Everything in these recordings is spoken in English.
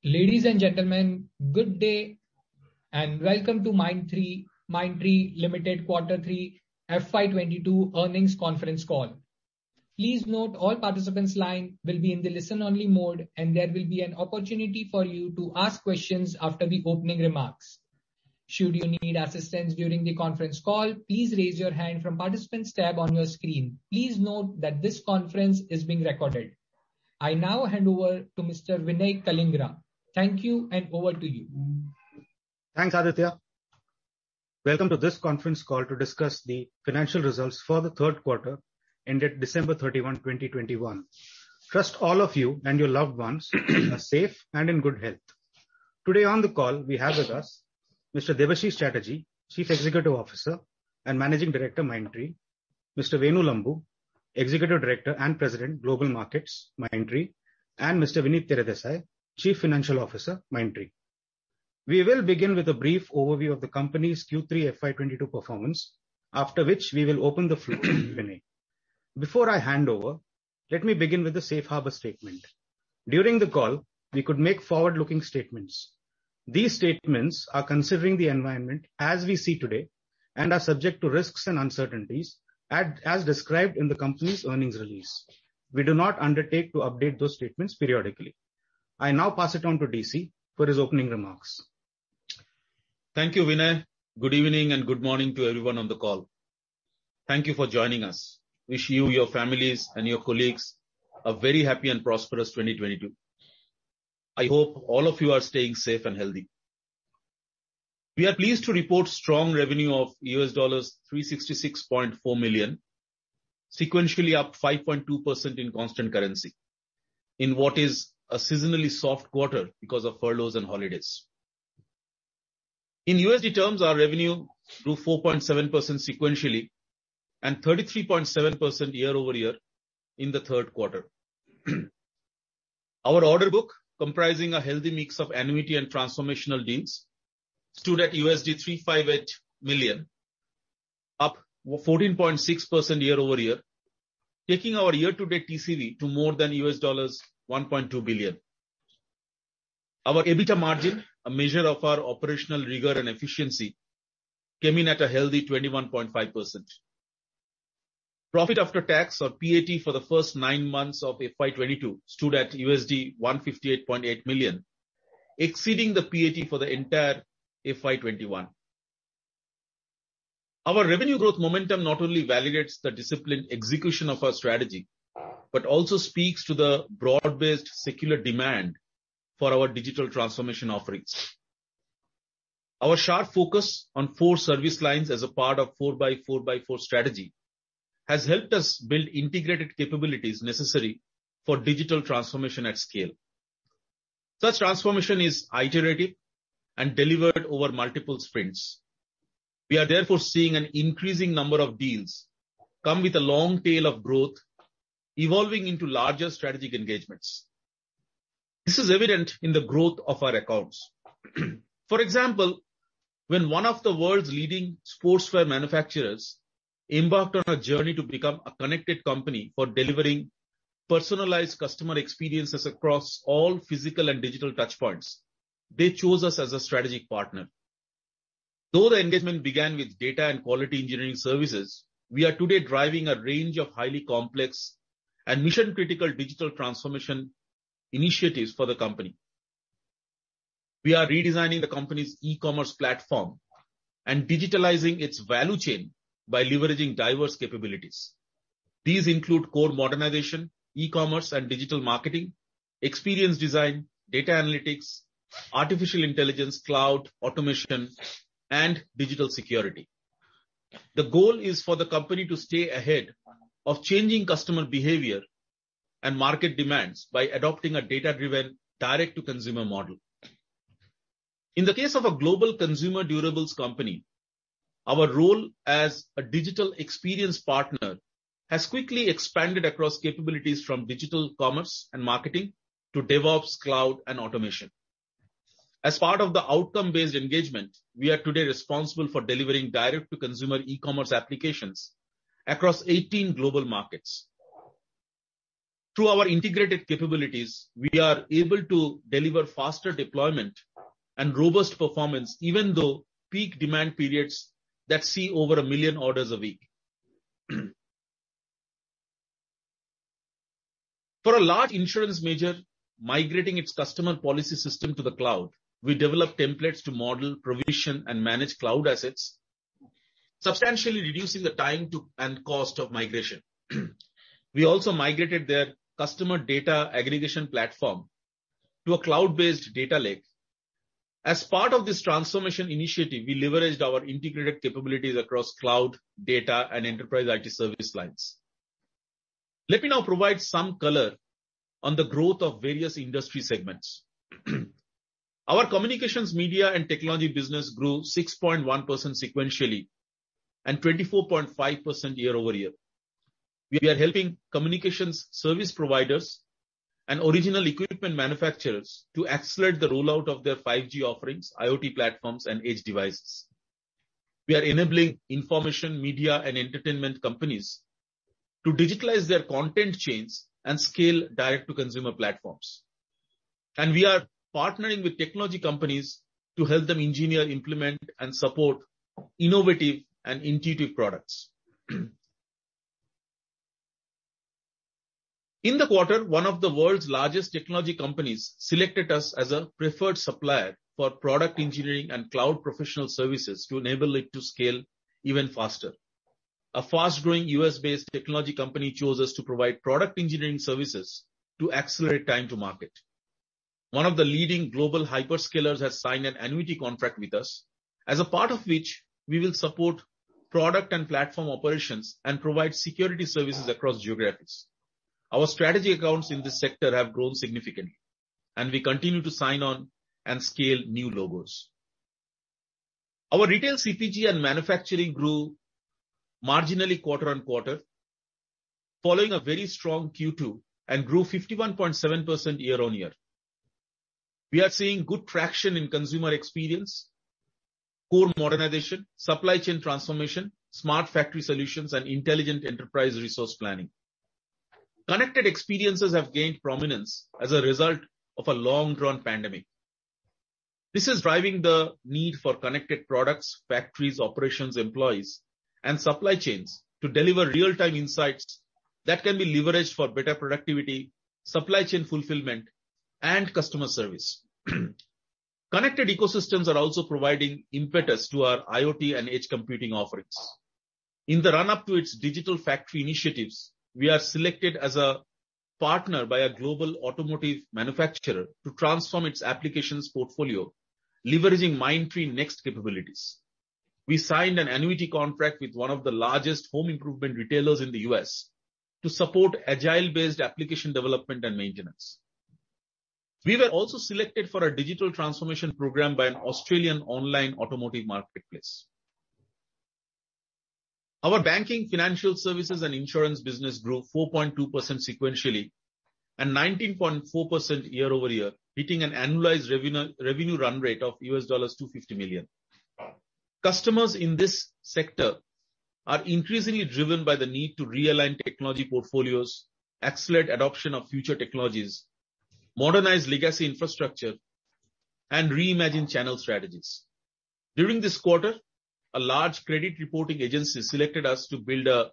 Ladies and gentlemen, good day and welcome to Mindtree Limited Quarter 3 FY22 earnings conference call. Please note all participants' line will be in the listen-only mode and there will be an opportunity for you to ask questions after the opening remarks. Should you need assistance during the conference call, please raise your hand from Participants tab on your screen. Please note that this conference is being recorded. I now hand over to Mr. Vinay Kalingra. Thank you and over to you. Thanks, Aditya. Welcome to this conference call to discuss the financial results for the third quarter ended December 31, 2021. Trust all of you and your loved ones are safe and in good health. Today on the call we have with us Mr. Debashish Chatterjee, Chief Executive Officer and Managing Director, Mindtree, Mr. Venu Lambu, Executive Director and President, Global Markets, Mindtree, and Mr. Vinit Teredesai, Chief Financial Officer, Mindtree. We will begin with a brief overview of the company's Q3 FY22 performance, after which we will open the floor to Q&A. Before I hand over, let me begin with the safe harbor statement. During the call, we could make forward-looking statements. These statements are considering the environment as we see today and are subject to risks and uncertainties as described in the company's earnings release. We do not undertake to update those statements periodically. I now pass it on to DC for his opening remarks. Thank you, Vinay. Good evening and good morning to everyone on the call. Thank you for joining us. Wish you, your families and your colleagues a very happy and prosperous 2022. I hope all of you are staying safe and healthy. We are pleased to report strong revenue of $366.4 million, sequentially up 5.2% in constant currency, in what is a seasonally soft quarter because of furloughs and holidays. In USD terms, our revenue grew 4.7% sequentially and 33.7% year over year in the third quarter. Our order book, comprising a healthy mix of annuity and transformational deals, stood at $358 million, up 14.6% year over year, taking our year-to-date TCV to more than $1.2 billion. Our EBITDA margin, a measure of our operational rigor and efficiency, came in at a healthy 21.5%. Profit after tax, or PAT, for the first 9 months of FY22 stood at $158.8 million, exceeding the PAT for the entire FY21. Our revenue growth momentum not only validates the disciplined execution of our strategy, but also speaks to the broad-based secular demand for our digital transformation offerings. Our sharp focus on 4 service lines as a part of 4x4x4 strategy has helped us build integrated capabilities necessary for digital transformation at scale. Such transformation is iterative and delivered over multiple sprints. We are therefore seeing an increasing number of deals come with a long tail of growth, evolving into larger strategic engagements. This is evident in the growth of our accounts. For example, when one of the world's leading sportswear manufacturers embarked on a journey to become a connected company for delivering personalized customer experiences across all physical and digital touchpoints, they chose us as a strategic partner. Though the engagement began with data and quality engineering services, we are today driving a range of highly complex and mission-critical digital transformation initiatives for the company. We are redesigning the company's e-commerce platform and digitalizing its value chain by leveraging diverse capabilities. These include core modernization, e-commerce and digital marketing, experience design, data analytics, artificial intelligence, cloud, automation, and digital security. The goal is for the company to stay ahead of changing customer behavior and market demands by adopting a data-driven direct-to-consumer model. In the case of a global consumer durables company, our role as a digital experience partner has quickly expanded across capabilities from digital commerce and marketing to DevOps, cloud, and automation. As part of the outcome-based engagement, we are today responsible for delivering direct-to-consumer e-commerce applications across 18 global markets. Through our integrated capabilities, we are able to deliver faster deployment and robust performance, even though peak demand periods that see over 1 million orders a week. For a large insurance major migrating its customer policy system to the cloud, we developed templates to model, provision, and manage cloud assets, substantially reducing the time and cost of migration. We also migrated their customer data aggregation platform to a cloud-based data lake. As part of this transformation initiative, we leveraged our integrated capabilities across cloud, data, and enterprise IT service lines. Let me now provide some color on the growth of various industry segments. Our communications, media, and technology business grew 6.1% sequentially and 24.5% year over year. We are helping communications service providers and original equipment manufacturers to accelerate the rollout of their 5G offerings, IoT platforms, and edge devices. We are enabling information, media, and entertainment companies to digitalize their content chains and scale direct-to-consumer platforms. And we are partnering with technology companies to help them engineer, implement, and support innovative and intuitive products. In the quarter, one of the world's largest technology companies selected us as a preferred supplier for product engineering and cloud professional services to enable it to scale even faster. A fast-growing US-based technology company chose us to provide product engineering services to accelerate time to market. One of the leading global hyperscalers has signed an annuity contract with us, as a part of which we will support product and platform operations and provide security services across geographies. Our strategy accounts in this sector have grown significantly, and we continue to sign on and scale new logos. Our retail, CPG, and manufacturing grew marginally quarter on quarter, following a very strong Q2, and grew 51.7% year on year. We are seeing good traction in consumer experience, core modernization, supply chain transformation, smart factory solutions, and intelligent enterprise resource planning. Connected experiences have gained prominence as a result of a long-drawn pandemic. This is driving the need for connected products, factories, operations, employees, and supply chains to deliver real-time insights that can be leveraged for better productivity, supply chain fulfillment, and customer service. Connected ecosystems are also providing impetus to our IoT and edge computing offerings. In the run-up to its digital factory initiatives, we are selected as a partner by a global automotive manufacturer to transform its applications portfolio, leveraging Mindtree Next capabilities. We signed an annuity contract with one of the largest home improvement retailers in the US to support agile-based application development and maintenance. We were also selected for a digital transformation program by an Australian online automotive marketplace. Our banking, financial services, and insurance business grew 4.2% sequentially and 19.4% year over year, hitting an annualized revenue run rate of $250 million. Customers in this sector are increasingly driven by the need to realign technology portfolios, accelerate adoption of future technologies, modernize legacy infrastructure, and reimagine channel strategies. During this quarter, a large credit reporting agency selected us to build a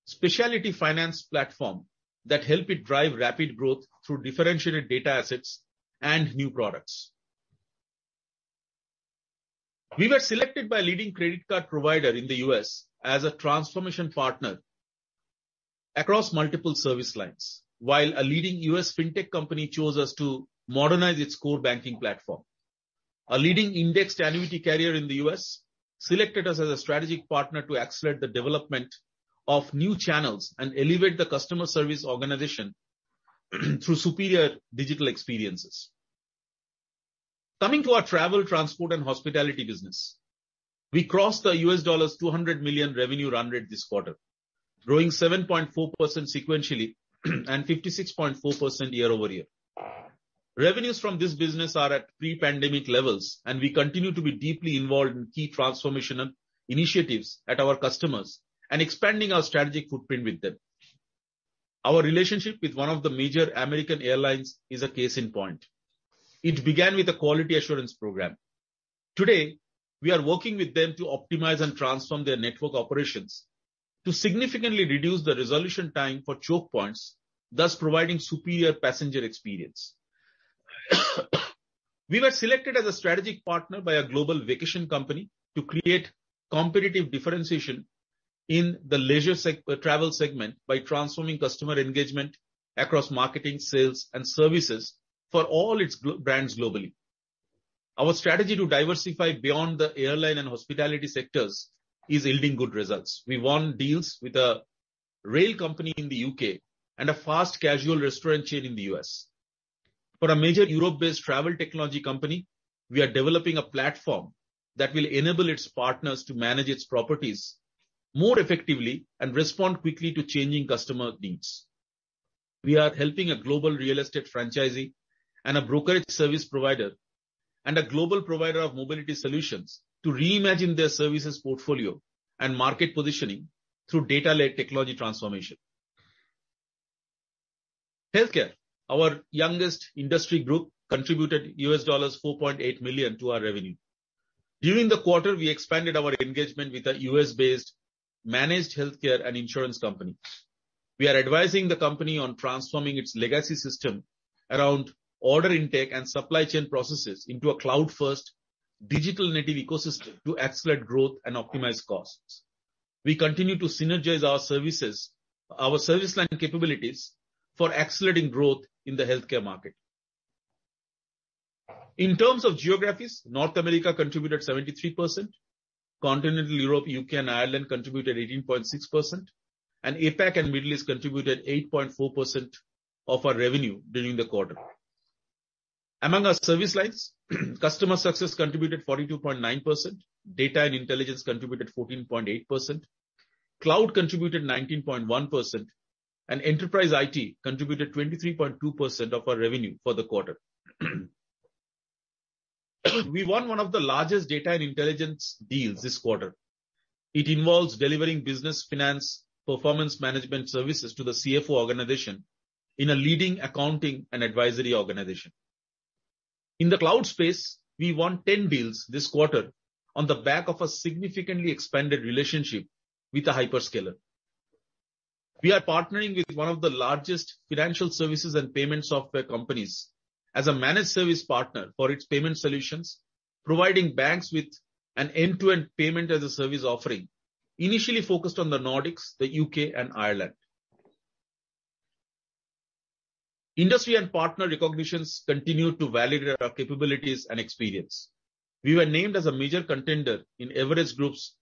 specialty finance platform that help it drive rapid growth through differentiated data assets and new products. We were selected by a leading credit card provider in the US as a transformation partner across multiple service lines, while a leading US fintech company chose us to modernize its core banking platform. A leading indexed annuity carrier in the US selected us as a strategic partner to accelerate the development of new channels and elevate the customer service organization through superior digital experiences. Coming to our travel, transport, and hospitality business, we crossed the $200 million revenue run rate this quarter, growing 7.4% sequentially and 56.4% year over year. Revenues from this business are at pre-pandemic levels, and we continue to be deeply involved in key transformational initiatives at our customers and expanding our strategic footprint with them. Our relationship with one of the major American airlines is a case in point. It began with a quality assurance program. Today, we are working with them to optimize and transform their network operations to significantly reduce the resolution time for choke points, thus providing superior passenger experience. We were selected as a strategic partner by a global vacation company to create competitive differentiation in the leisure travel segment by transforming customer engagement across marketing, sales, and services for all its brands globally. Our strategy to diversify beyond the airline and hospitality sectors is yielding good results. We won deals with a rail company in the UK and a fast casual restaurant chain in the US. For a major Europe-based travel technology company, we are developing a platform that will enable its partners to manage its properties more effectively and respond quickly to changing customer needs. We are helping a global real estate franchisee and a brokerage service provider and a global provider of mobility solutions to reimagine their services portfolio and market positioning through data-led technology transformation. Healthcare, our youngest industry group, contributed $4.8 million to our revenue. During the quarter, we expanded our engagement with a US-based managed healthcare and insurance company. We are advising the company on transforming its legacy system around order intake and supply chain processes into a cloud-first digital native ecosystem to accelerate growth and optimize costs. We continue to synergize our services, our service line capabilities for accelerating growth in the healthcare market. In terms of geographies, North America contributed 73%, Continental Europe, UK and Ireland contributed 18.6%, and APAC and Middle East contributed 8.4% of our revenue during the quarter. Among our service lines, customer success contributed 42.9%, data and intelligence contributed 14.8%, cloud contributed 19.1%, and enterprise IT contributed 23.2% of our revenue for the quarter. We won one of the largest data and intelligence deals this quarter. It involves delivering business, finance, performance management services to the CFO organization in a leading accounting and advisory organization. In the cloud space, we won 10 deals this quarter on the back of a significantly expanded relationship with a hyperscaler. We are partnering with one of the largest financial services and payment software companies as a managed service partner for its payment solutions, providing banks with an end-to-end payment as a service offering, initially focused on the Nordics, the UK, and Ireland. Industry and partner recognitions continue to validate our capabilities and experience. We were named as a major contender in Everest Group's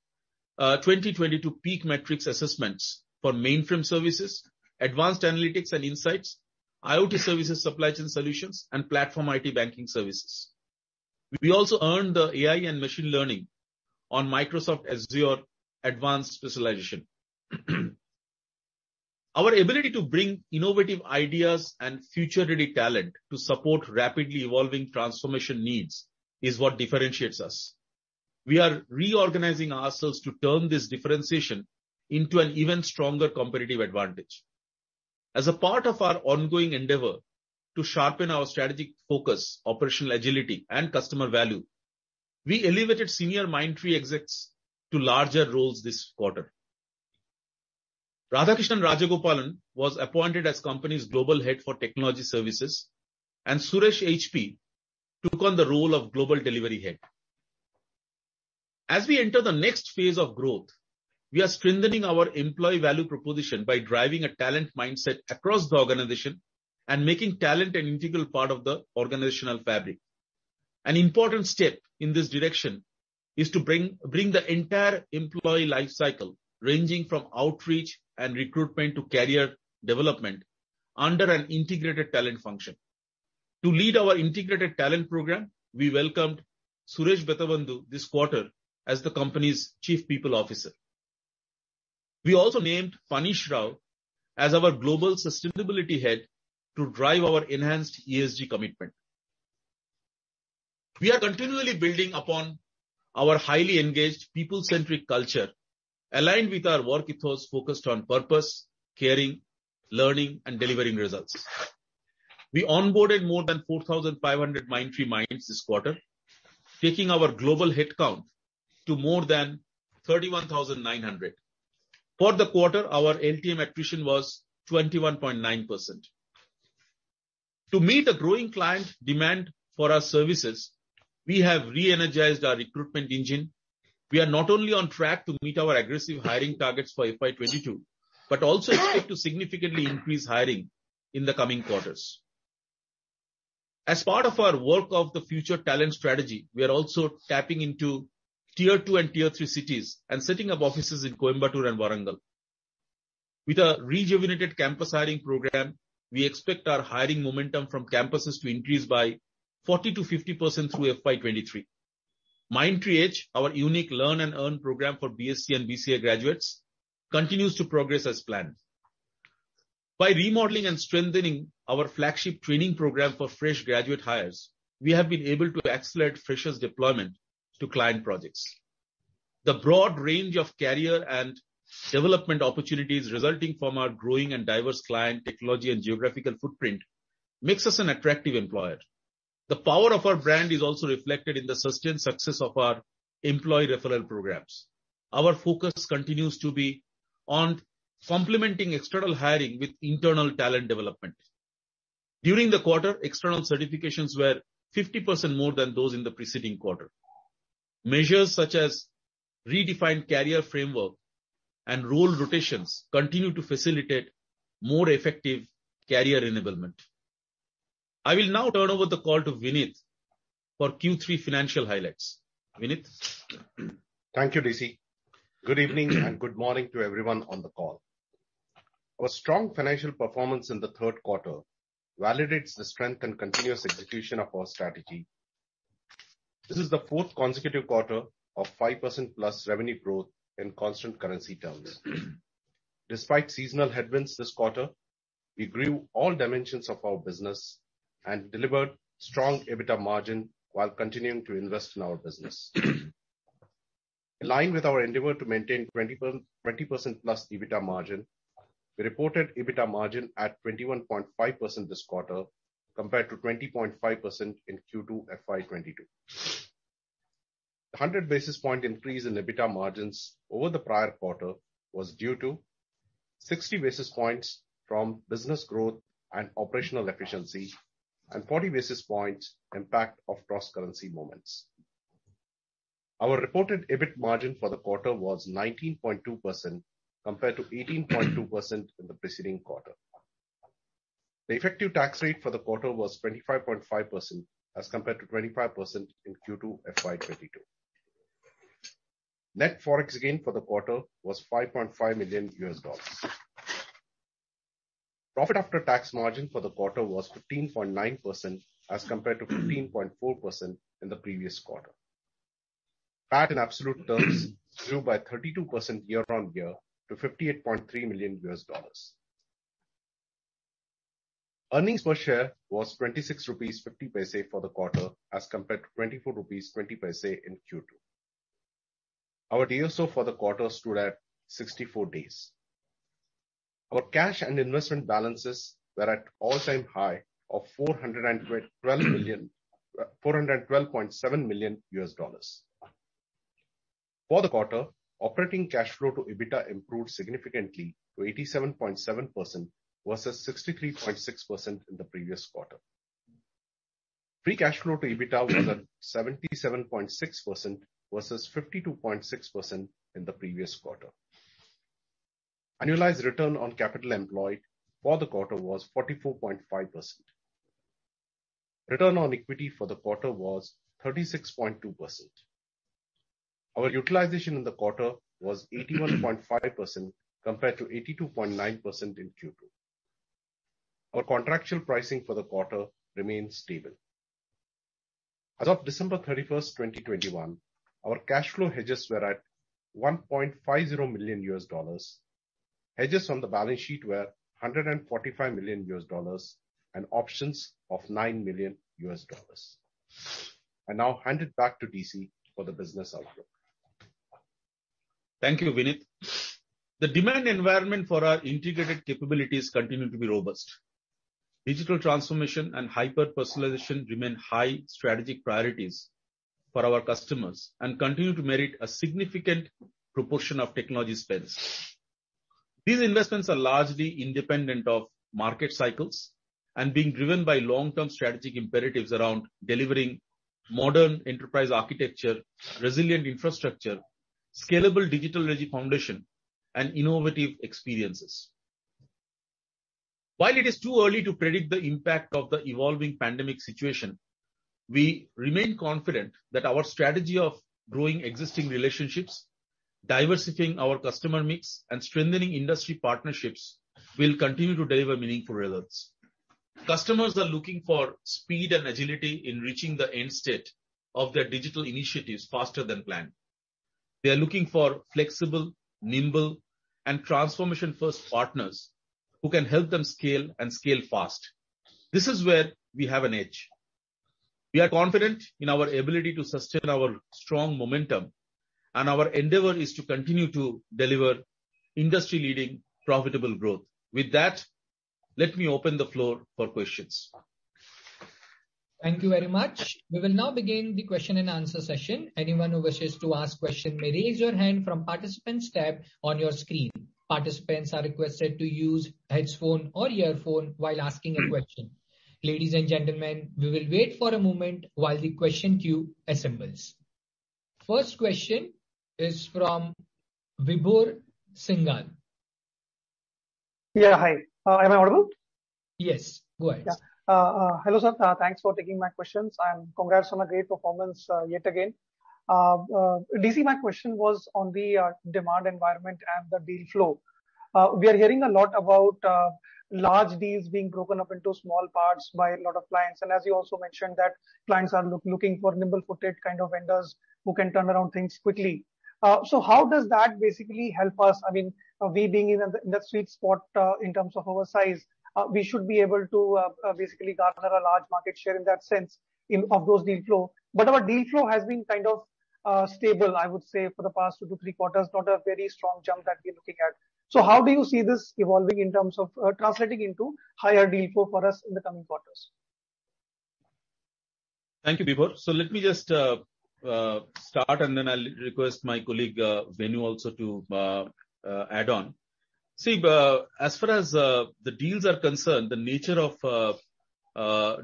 2022 Peak Metrics assessments for mainframe services, advanced analytics and insights, IoT services, supply chain solutions, and platform IT banking services. We also earned the AI and machine learning on Microsoft Azure Advanced Specialization. Our ability to bring innovative ideas and future-ready talent to support rapidly evolving transformation needs is what differentiates us. We are reorganizing ourselves to turn this differentiation into an even stronger competitive advantage. As a part of our ongoing endeavor to sharpen our strategic focus, operational agility, and customer value, we elevated senior Mindtree execs to larger roles this quarter. Radhakrishnan Rajagopalan was appointed as company's global head for technology services, and Suresh HP took on the role of global delivery head. As we enter the next phase of growth, we are strengthening our employee value proposition by driving a talent mindset across the organization and making talent an integral part of the organizational fabric. An important step in this direction is to bring the entire employee life cycle, ranging from outreach and recruitment to career development, under an integrated talent function. To lead our integrated talent program, we welcomed Suresh Bethabandhu this quarter as the company's Chief People Officer. We also named Panish Rao as our global sustainability head to drive our enhanced ESG commitment. We are continually building upon our highly engaged, people-centric culture, aligned with our work ethos focused on purpose, caring, learning, and delivering results. We onboarded more than 4,500 Mindtree Minds this quarter, taking our global headcount to more than 31,900. For the quarter, our LTM attrition was 21.9%. To meet a growing client demand for our services, we have re-energized our recruitment engine. We are not only on track to meet our aggressive hiring targets for FY22, but also expect to significantly increase hiring in the coming quarters. As part of our work of the future talent strategy, we are also tapping into Tier 2 and Tier 3 cities and setting up offices in Coimbatore and Warangal. With a rejuvenated campus hiring program, we expect our hiring momentum from campuses to increase by 40 to 50% through FY23. Mindtree Edge, our unique learn and earn program for BSc and BCA graduates, continues to progress as planned. By remodeling and strengthening our flagship training program for fresh graduate hires, we have been able to accelerate freshers' deployment to client projects. The broad range of career and development opportunities resulting from our growing and diverse client, technology, and geographical footprint makes us an attractive employer. The power of our brand is also reflected in the sustained success of our employee referral programs. Our focus continues to be on complementing external hiring with internal talent development. During the quarter, external certifications were 50% more than those in the preceding quarter. Measures such as redefined career framework and role rotations continue to facilitate more effective career enablement. I will now turn over the call to Vinit for Q3 financial highlights. Vinit. Thank you, DC. Good evening and good morning to everyone on the call. Our strong financial performance in the third quarter validates the strength and continuous execution of our strategy. This is the fourth consecutive quarter of 5% plus revenue growth in constant currency terms. Despite seasonal headwinds this quarter, we grew all dimensions of our business and delivered strong EBITDA margin while continuing to invest in our business. In line with our endeavor to maintain 20% plus EBITDA margin, we reported EBITDA margin at 21.5% this quarter compared to 20.5% in Q2 FY22. The 100 basis point increase in EBITDA margins over the prior quarter was due to 60 basis points from business growth and operational efficiency and 40 basis points impact of cross-currency movements. Our reported EBIT margin for the quarter was 19.2% compared to 18.2% in the preceding quarter. The effective tax rate for the quarter was 25.5% as compared to 25% in Q2 FY22. Net forex gain for the quarter was $5.5 million. Profit after tax margin for the quarter was 15.9% as compared to 15.4% in the previous quarter. PAT in absolute terms grew by 32% year on year to $58.3 million. Earnings per share was 26 rupees 50 paise for the quarter as compared to 24 rupees 20 paise in Q2. Our DSO for the quarter stood at 64 days. Our cash and investment balances were at all-time high of $412.7 million. For the quarter, operating cash flow to EBITDA improved significantly to 87.7% versus 63.6% in the previous quarter. Free cash flow to EBITDA was at 77.6% versus 52.6% in the previous quarter. Annualized return on capital employed for the quarter was 44.5%. Return on equity for the quarter was 36.2%. Our utilization in the quarter was 81.5% compared to 82.9% in Q2. Our contractual pricing for the quarter remains stable. As of December 31st, 2021, our cash flow hedges were at $1.50 million. Hedges on the balance sheet were $145 million and options of $9 million. I now hand it back to DC for the business outlook. Thank you, Vinit. The demand environment for our integrated capabilities continue to be robust. Digital transformation and hyper-personalization remain high strategic priorities for our customers and continue to merit a significant proportion of technology spends. These investments are largely independent of market cycles and being driven by long-term strategic imperatives around delivering modern enterprise architecture, resilient infrastructure, scalable digital energy foundation, and innovative experiences. While it is too early to predict the impact of the evolving pandemic situation, we remain confident that our strategy of growing existing relationships, diversifying our customer mix, and strengthening industry partnerships will continue to deliver meaningful results. Customers are looking for speed and agility in reaching the end state of their digital initiatives faster than planned. They are looking for flexible, nimble, and transformation-first partners who can help them scale and scale fast. This is where we have an edge. We are confident in our ability to sustain our strong momentum, and our endeavor is to continue to deliver industry-leading profitable growth. With that, let me open the floor for questions. Thank you very much. We will now begin the question and answer session. Anyone who wishes to ask question may raise your hand from Participants tab on your screen. Participants are requested to use headphone or earphone while asking a question. Ladies and gentlemen, we will wait for a moment while the question queue assembles. First question is from Vibhor Singhal. Yeah, hi. Am I audible? Yes, go ahead. Yeah. Hello, sir. Thanks for taking my questions and congrats on a great performance yet again. DC, my question was on the demand environment and the deal flow. We are hearing a lot about large deals being broken up into small parts by a lot of clients. And as you also mentioned that clients are looking for nimble-footed kind of vendors who can turn around things quickly. So how does that basically help us? I mean, we being in the sweet spot in terms of our size, we should be able to basically garner a large market share in that sense of those deal flow. But our deal flow has been kind of stable, I would say, for the past 2 to 3 quarters, not a very strong jump that we're looking at. So how do you see this evolving in terms of translating into higher deal flow for us in the coming quarters? Thank you, Vibhor. So let me just start and then I'll request my colleague Venu also to add on. See, as far as the deals are concerned, the nature of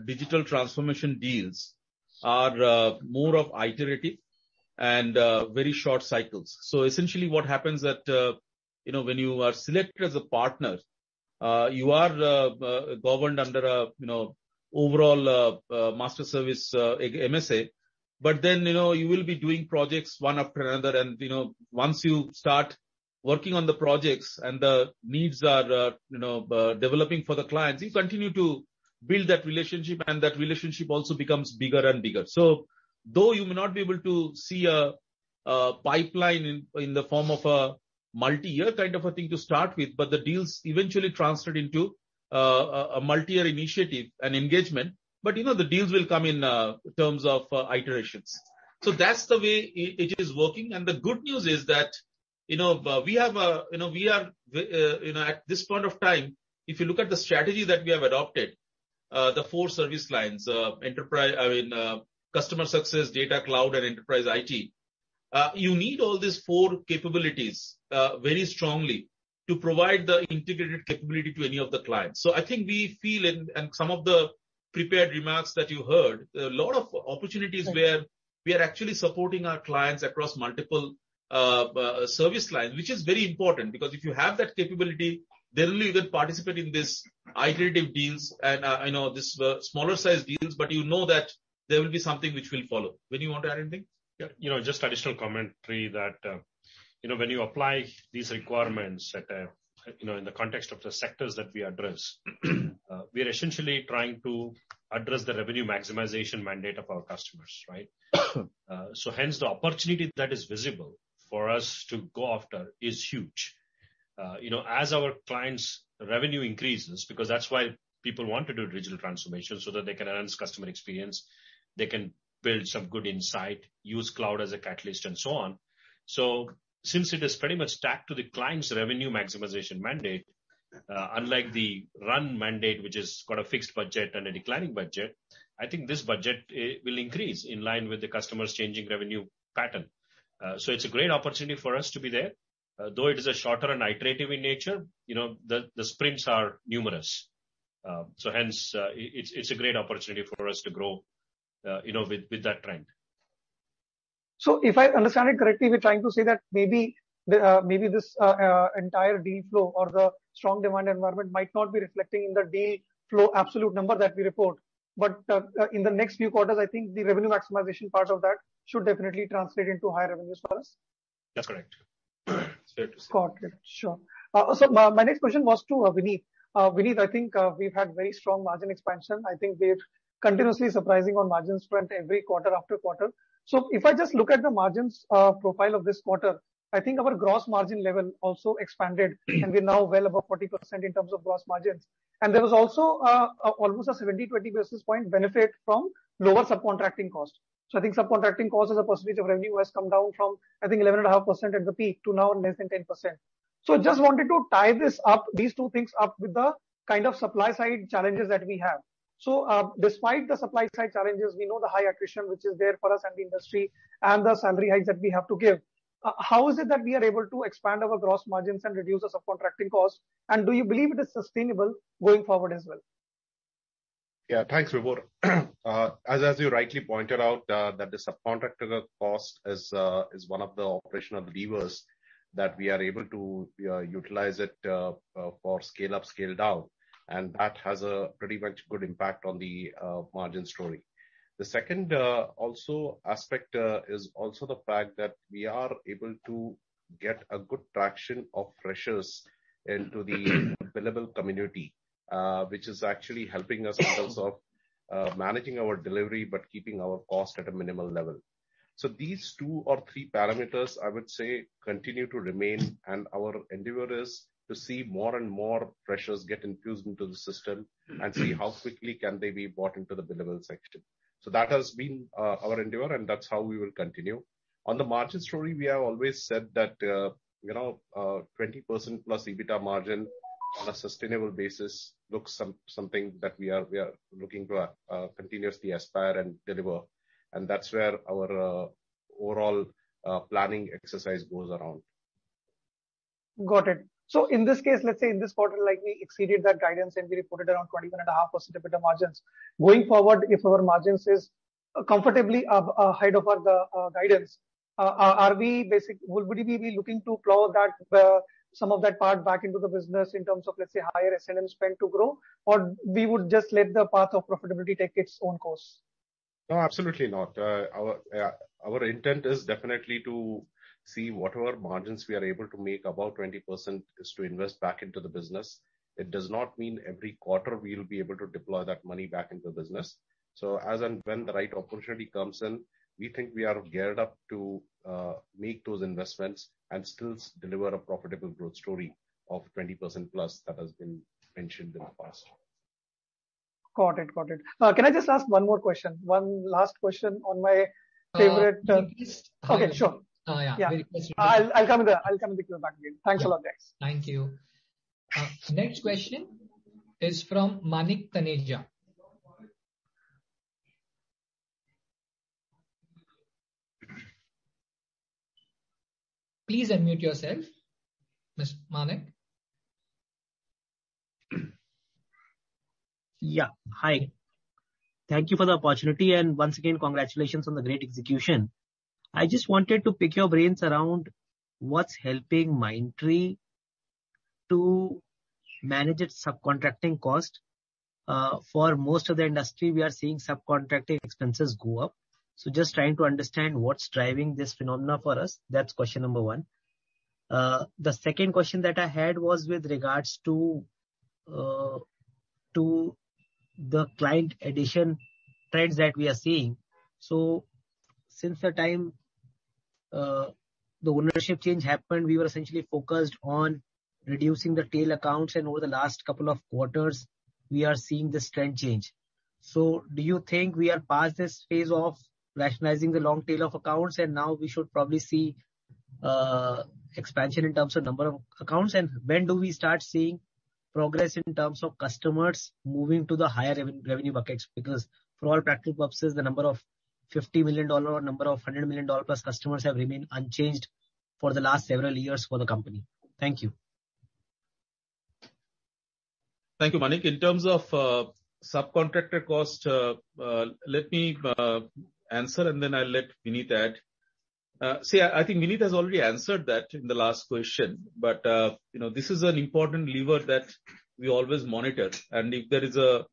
digital transformation deals are more of iterative and very short cycles. So essentially what happens that, when you are selected as a partner, you are governed under a, overall master service MSA. But then, you will be doing projects one after another. And, once you start working on the projects and the needs are, developing for the clients, you continue to build that relationship and that relationship also becomes bigger and bigger. So though you may not be able to see a pipeline in the form of a multi-year kind of a thing to start with, but the deals eventually translate into a multi-year initiative and engagement. But, the deals will come in terms of iterations. So that's the way it is working. And the good news is that, we have, we are, at this point of time, if you look at the strategy that we have adopted, the 4 service lines, customer success, data, cloud, and enterprise IT, you need all these 4 capabilities very strongly to provide the integrated capability to any of the clients. So I think we feel and some of the prepared remarks that you heard, a lot of opportunities where we are actually supporting our clients across multiple service lines, which is very important because if you have that capability, then only you can participate in this iterative deals and this smaller size deals, but that there will be something which will follow. When you want to add anything? Yeah, just additional commentary that, when you apply these requirements at in the context of the sectors that we address, we are essentially trying to address the revenue maximization mandate of our customers, right? So hence the opportunity that is visible for us to go after is huge. As our clients' revenue increases, because that's why people want to do digital transformation so that they can enhance customer experience, they can build some good insight, use cloud as a catalyst and so on. So since it is pretty much tacked to the client's revenue maximization mandate, unlike the run mandate, which has got a fixed budget and a declining budget, I think this budget will increase in line with the customer's changing revenue pattern. So it's a great opportunity for us to be there. Though it is a shorter and iterative in nature, the sprints are numerous. So hence, it's a great opportunity for us to grow, with that trend. So if I understand it correctly, we're trying to say that maybe this entire deal flow or the strong demand environment might not be reflecting in the deal flow absolute number that we report. But in the next few quarters, I think the revenue maximization part of that should definitely translate into higher revenues for us. That's correct. It's fair to say. Got it. Sure. So my next question was to Vineet. Vineet, I think we've had very strong margin expansion. I think we're continuously surprising on margins front every quarter after quarter. So if I just look at the margins profile of this quarter, I think our gross margin level also expanded and we're now well above 40% in terms of gross margins. And there was also almost a 70-20 basis point benefit from lower subcontracting cost. So I think subcontracting cost as a percentage of revenue has come down from, I think, 11.5% at the peak to now less than 10%. So just wanted to tie these two things up with the kind of supply side challenges that we have. So despite the supply side challenges, we know the high attrition which is there for us and the industry and the salary hikes that we have to give. How is it that we are able to expand our gross margins and reduce the subcontracting costs? And do you believe it is sustainable going forward as well? Yeah, thanks, Vibhor. As you rightly pointed out, that the subcontractor cost is one of the operational levers that we are able to utilize it for scale up, scale down, and that has a pretty much good impact on the margin story. The second also aspect is also the fact that we are able to get a good traction of freshers into the billable community, which is actually helping us in terms of managing our delivery but keeping our cost at a minimal level. So these 2 or 3 parameters, I would say, continue to remain, and our endeavor is to see more and more freshers get infused into the system and see how quickly can they be brought into the billable section. So that has been our endeavor, and that's how we will continue. On the margin story, we have always said that 20% plus EBITDA margin on a sustainable basis looks something that we are looking to continuously aspire and deliver, and that's where our overall planning exercise goes around. Got it. So in this case, let's say in this quarter, like we exceeded that guidance and we reported around 21.5% EBITDA margins. Going forward, if our margins is comfortably ahead of our guidance, would we be looking to plow that some of that part back into the business in terms of, let's say, higher S&M spend to grow, or we would just let the path of profitability take its own course? No, absolutely not. Our intent is definitely to see whatever margins we are able to make above 20% is to invest back into the business. It does not mean every quarter we will be able to deploy that money back into the business. So as and when the right opportunity comes in, we think we are geared up to make those investments and still deliver a profitable growth story of 20% plus that has been mentioned in the past. Got it. Can I just ask one more question? One last question on my favorite. Okay, sure. Yeah. I'll come in the queue back again. Thanks a lot, guys. Thank you. Next question is from Manik Taneja. Please unmute yourself, Ms. Manik. Yeah. Hi. Thank you for the opportunity, and once again, congratulations on the great execution. I just wanted to pick your brains around what's helping Mindtree to manage its subcontracting cost. For most of the industry, we are seeing subcontracting expenses go up. So just trying to understand what's driving this phenomena for us. That's question number 1. The second question that I had was with regards to the client addition trends that we are seeing. So since the time the ownership change happened, we were essentially focused on reducing the tail accounts, and over the last couple of quarters, we are seeing this trend change. So do you think we are past this phase of rationalizing the long tail of accounts, and now we should probably see expansion in terms of number of accounts, and when do we start seeing progress in terms of customers moving to the higher revenue buckets? Because for all practical purposes, the number of $50 million or number of $100 million plus customers have remained unchanged for the last several years for the company. Thank you. Thank you, Manik. In terms of subcontractor cost, let me answer and then I'll let Vineet add. I think Vineet has already answered that in the last question, but this is an important lever that we always monitor. And if there is a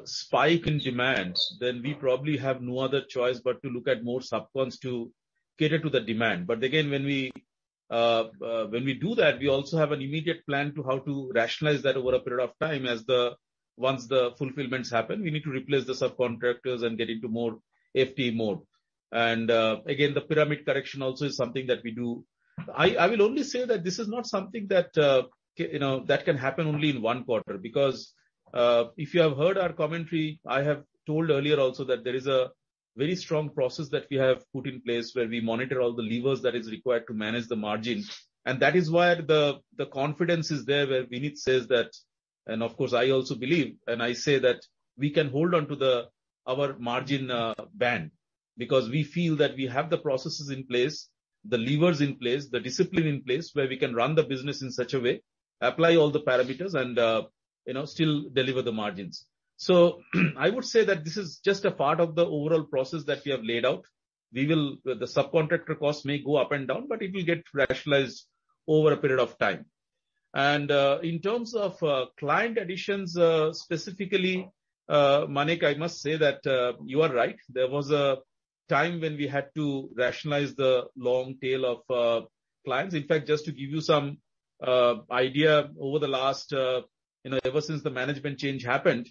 spike in demand, then we probably have no other choice but to look at more subcons to cater to the demand. But again, when we do that, we also have an immediate plan to how to rationalize that over a period of time. Once the fulfillments happen, we need to replace the subcontractors and get into more FTE mode. And again, the pyramid correction also is something that we do. I will only say that this is not something that that can happen only in one quarter, because if you have heard our commentary, I have told earlier also that there is a very strong process that we have put in place where we monitor all the levers that is required to manage the margin. And that is why the confidence is there, where Vineet says that, and of course I also believe, and I say that we can hold on to our margin band, because we feel that we have the processes in place, the levers in place, the discipline in place, where we can run the business in such a way, apply all the parameters and still deliver the margins. So I would say that this is just a part of the overall process that we have laid out. The subcontractor costs may go up and down, but it will get rationalized over a period of time. And in terms of client additions specifically, Manik, I must say that you are right. There was a time when we had to rationalize the long tail of clients. In fact, just to give you some idea, over the last ever since the management change happened,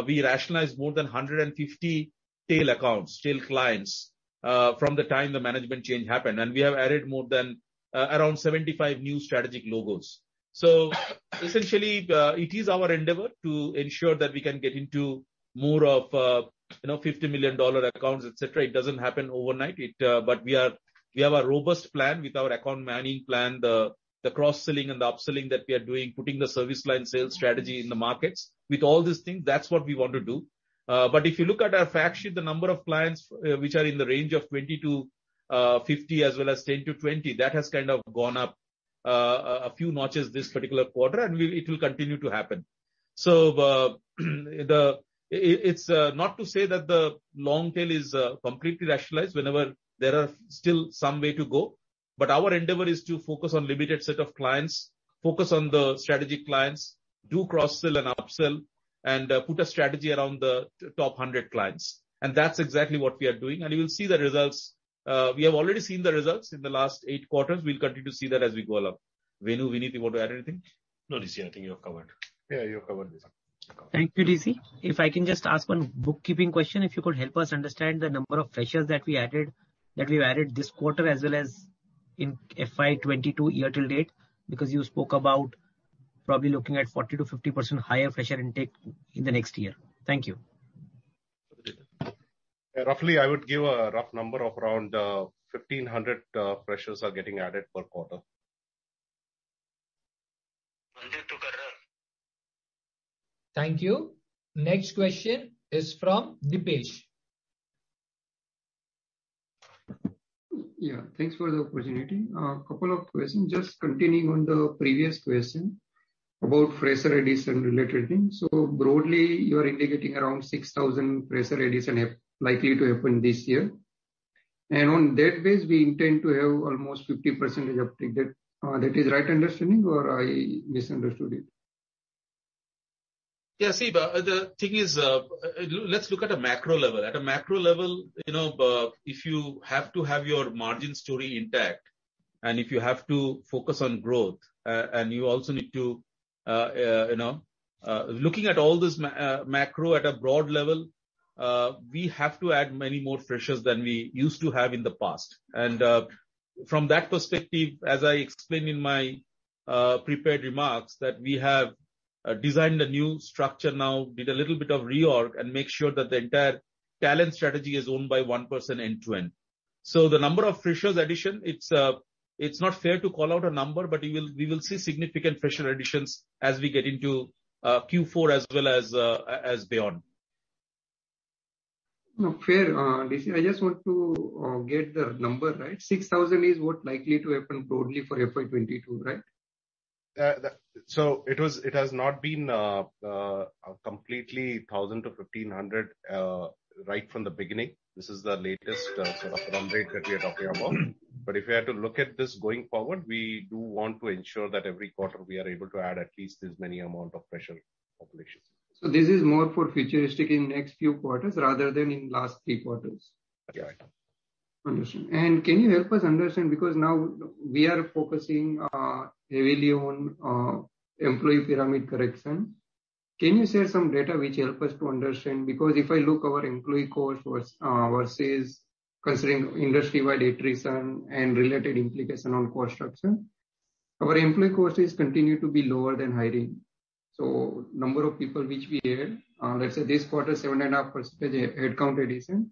we rationalized more than 150 tail clients from the time the management change happened. And we have added more than around 75 new strategic logos. So essentially, it is our endeavor to ensure that we can get into more of $50 million accounts, etc. It doesn't happen overnight. But we have a robust plan with our account managing plan, the cross-selling and the upselling that we are doing, putting the service line sales strategy in the markets. With all these things, that's what we want to do. But if you look at our fact sheet, the number of clients which are in the range of 20 to 50 as well as 10 to 20, that has kind of gone up a few notches this particular quarter, and it will continue to happen. So it's not to say that the long tail is completely rationalized. Whenever there are still some way to go, but our endeavor is to focus on limited set of clients, focus on the strategic clients, do cross-sell and upsell, and put a strategy around the top 100 clients. And that's exactly what we are doing. And you will see the results. We have already seen the results in the last 8 quarters. We'll continue to see that as we go along. Venu, Vineet, you want to add anything? No, DC, I think you've covered. Yeah, you've covered this. Thank you, DC. If I can just ask one bookkeeping question, if you could help us understand the number of freshers that we've added this quarter as well as in FY22 year till date, because you spoke about probably looking at 40 to 50% higher fresher intake in the next year. Thank you. Roughly, I would give a rough number of around 1,500 freshers are getting added per quarter. Thank you. Next question is from Dipesh. Yeah, thanks for the opportunity. A couple of questions, just continuing on the previous question about fresher addition related things. So broadly, you are indicating around 6,000 fresher addition likely to happen this year. And on that base, we intend to have almost 50% uptake. That is right understanding, or I misunderstood it? Yeah, see, the thing is, let's look at a macro level. At a macro level, if you have to have your margin story intact, and if you have to focus on growth, and you also need to, looking at all this macro at a broad level, we have to add many more freshers than we used to have in the past. And from that perspective, as I explained in my prepared remarks, that we have designed a new structure now, did a little bit of reorg, and make sure that the entire talent strategy is owned by one person end to end. So the number of freshers addition, it's not fair to call out a number, but we will see significant fresher additions as we get into Q4 as well as beyond. No, fair, DC. I just want to get the number right. 6,000 is what likely to happen broadly for FY22, right? So it has not been completely 1,000 to 1,500 right from the beginning. This is the latest sort of run rate that we are talking about. But if we have to look at this going forward, we do want to ensure that every quarter we are able to add at least this many amount of fresher population. So this is more for futuristic in next few quarters rather than in last 3 quarters. Yeah. Understand. And can you help us understand, because now we are focusing heavily on employee pyramid correction. Can you share some data which help us to understand? Because if I look our employee cost versus considering industry-wide attrition and related implication on cost structure, our employee cost is continue to be lower than hiring. So number of people which we add, let's say this quarter 7.5% headcount addition,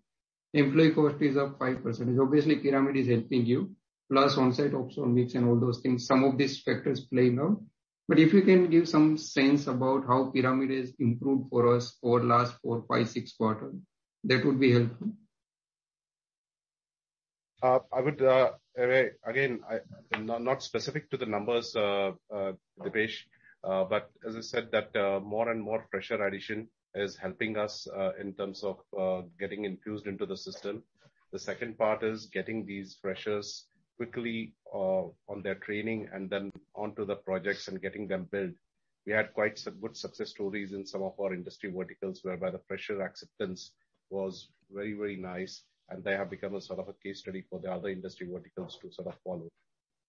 employee cost is up 5%. Obviously pyramid is helping you, plus on-site offshore mix and all those things. Some of these factors playing out. But if you can give some sense about how pyramid has improved for us over last 4, 5, 6 quarters, that would be helpful. I would again, not specific to the numbers, Dipesh, but as I said, that more and more fresher addition is helping us in terms of getting infused into the system. The second part is getting these freshers quickly on their training and then onto the projects and getting them built. We had quite some good success stories in some of our industry verticals whereby the fresher acceptance was very, very nice, and they have become a sort of a case study for the other industry verticals to sort of follow.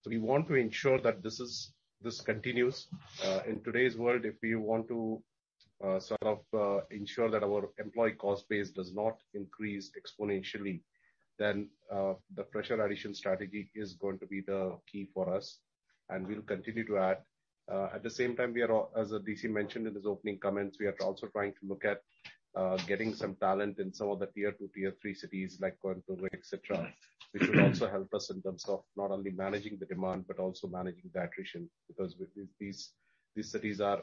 So we want to ensure that this continues. In today's world, if we want to sort of ensure that our employee cost base does not increase exponentially, then the fresher addition strategy is going to be the key for us, and we'll continue to add. At the same time, we are, as DC mentioned in his opening comments, we are also trying to look at getting some talent in some of the tier 2, tier 3 cities like Coimbatore, etc., which will also help us in terms of not only managing the demand but also managing the attrition, because these cities are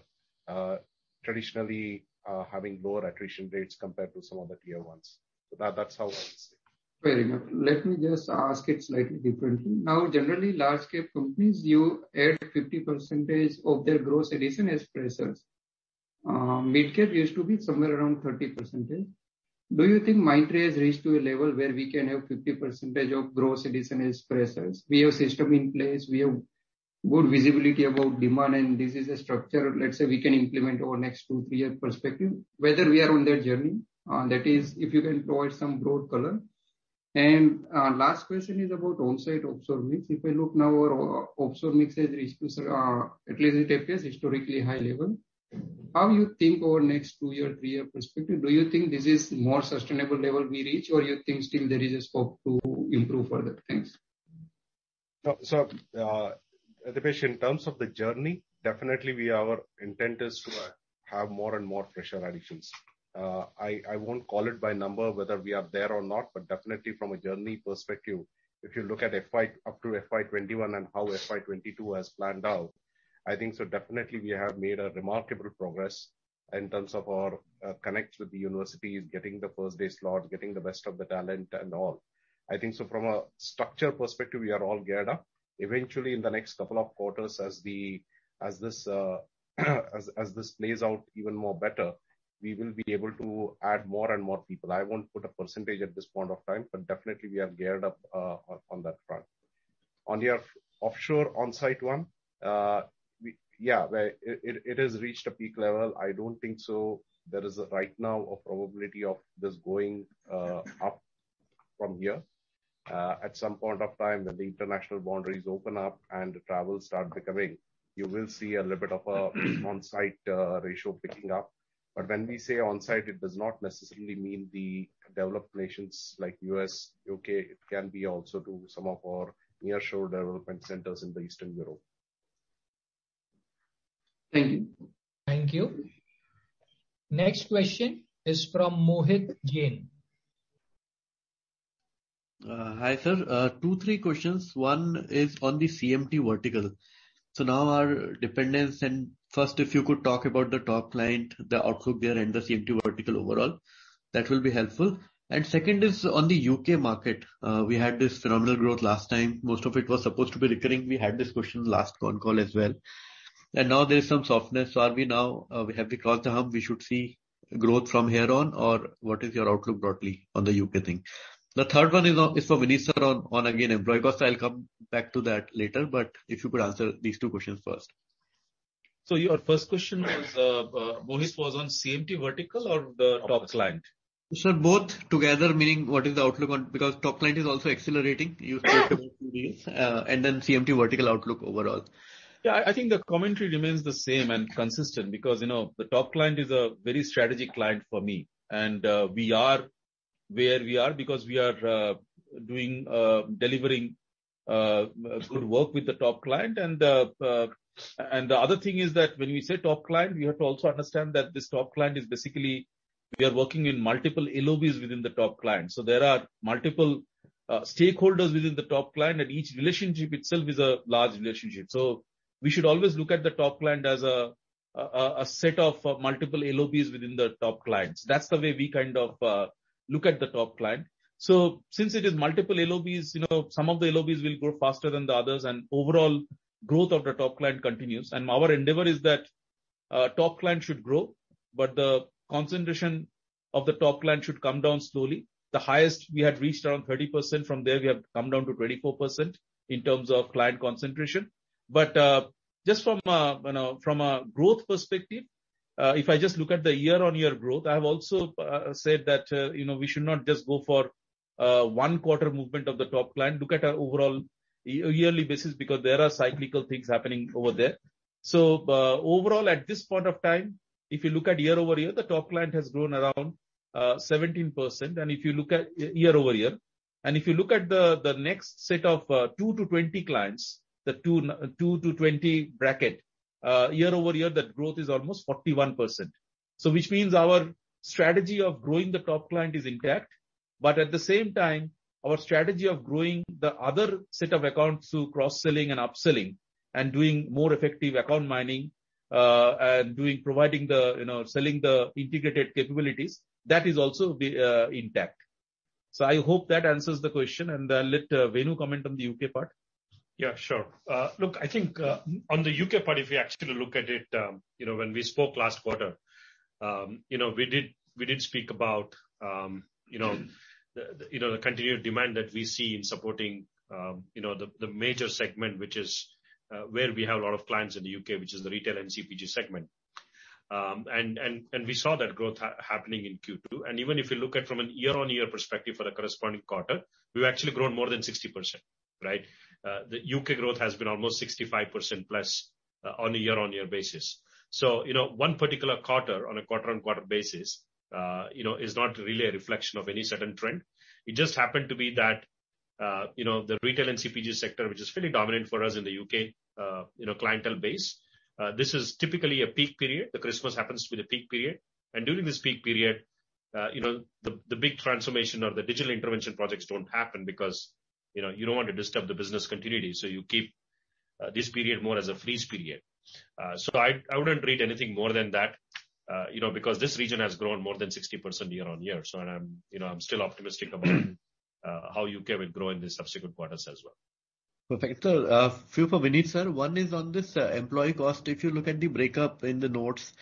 traditionally having lower attrition rates compared to some of the tier 1s. So that's how I would say. Fair enough. Let me just ask it slightly differently. Now, generally, large cap companies, you add 50% of their gross addition as freshers. Mid cap used to be somewhere around 30%. Do you think Mindtree has reached to a level where we can have 50% of gross addition as freshers? We have system in place, we have good visibility about demand, and this is a structure, let's say, we can implement over next 2-3 year perspective. Whether we are on that journey, that is, if you can provide some broad color. And last question is about on-site offshore mix. If I look now, our offshore mix has reached to at least it appears historically high level. How you think over next 2 year, 3 year perspective? Do you think this is more sustainable level we reach, or you think still there is a scope to improve further? Thanks. So, Dipesh, in terms of the journey, definitely our intent is to have more and more fresher additions. I won't call it by number whether we are there or not, but definitely from a journey perspective, if you look at up to FY21 and how FY22 has planned out, I think so definitely we have made a remarkable progress in terms of our connects with the universities, getting the first day slots, getting the best of the talent and all. I think so from a structure perspective, we are all geared up. Eventually, in the next couple of quarters, as this plays out even more better, we will be able to add more and more people. I won't put a percentage at this point of time, but definitely we are geared up on that front. On your offshore on-site one, it has reached a peak level. I don't think so. There is right now a probability of this going up from here. At some point of time, when the international boundaries open up and the travel start becoming, you will see a little bit of a on-site ratio picking up. But when we say on-site, it does not necessarily mean the developed nations like US, UK. It can be also to some of our nearshore development centers in the Eastern Europe. Thank you. Thank you. Next question is from Mohit Jain. Hi, sir. 2-3 questions. One is on the CMT vertical. So now our dependence, and first, if you could talk about the top client, the outlook there, and the CMT vertical overall, that will be helpful. And second is on the UK market. We had this phenomenal growth last time. Most of it was supposed to be recurring. We had this question last con call as well. And now there is some softness. So are we now, have we crossed the hump? We should see growth from here on, or what is your outlook broadly on the UK thing? The third one is for Vineet sir on again employee cost. I'll come back to that later, but if you could answer these two questions first. So your first question was, Mohit, was on CMT vertical or the top client? Sir, both together, meaning what is the outlook on, because top client is also accelerating. You spoke about 2 deals, and then CMT vertical outlook overall. Yeah, I think the commentary remains the same and consistent because, the top client is a very strategic client for me. And we are where we are because we are delivering good work with the top client. And the other thing is that when we say top client, we have to also understand that this top client is basically, we are working in multiple LOBs within the top client. So there are multiple stakeholders within the top client, and each relationship itself is a large relationship. So we should always look at the top client as a set of multiple LOBs within the top clients. That's the way we kind of look at the top client. So since it is multiple LOBs, some of the LOBs will grow faster than the others, and overall growth of the top client continues. And our endeavor is that top client should grow, but the concentration of the top client should come down slowly. The highest we had reached around 30%. From there, we have come down to 24% in terms of client concentration. But just from a growth perspective, if I just look at the year-on-year growth, I have also said that we should not just go for 1 quarter movement of the top client. Look at our overall yearly basis because there are cyclical things happening over there. So overall, at this point of time, if you look at year-over-year, the top client has grown around 17%. And if you look at year-over-year, and if you look at the next set of 2 to 20 clients, the 2 to 20 bracket, year-over-year, that growth is almost 41%. So which means our strategy of growing the top client is intact, but at the same time, our strategy of growing the other set of accounts through cross-selling and upselling and doing more effective account mining, and providing selling the integrated capabilities, that is also intact. So I hope that answers the question, and I'll let Venu comment on the UK part. Yeah, sure. Look, I think on the UK part, if you actually look at it, when we spoke last quarter, we did speak about the continued demand that we see in supporting the major segment, which is where we have a lot of clients in the UK, which is the retail and CPG segment. And we saw that growth happening in Q2. And even if you look at from an year-on-year perspective for the corresponding quarter, we've actually grown more than 60%, right? The UK growth has been almost 65% plus on a year-on-year basis. So, one particular quarter on a quarter-on-quarter basis, is not really a reflection of any certain trend. It just happened to be that, the retail and CPG sector, which is fairly dominant for us in the UK, clientele base, this is typically a peak period. The Christmas happens to be the peak period. And during this peak period, the big transformation or the digital intervention projects don't happen because, you don't want to disturb the business continuity. So you keep this period more as a freeze period. So I wouldn't read anything more than that, because this region has grown more than 60% year on year. So I'm still optimistic about how UK will grow in the subsequent quarters as well. Perfect. So, few for Vineet sir. One is on this employee cost. If you look at the breakup in the notes,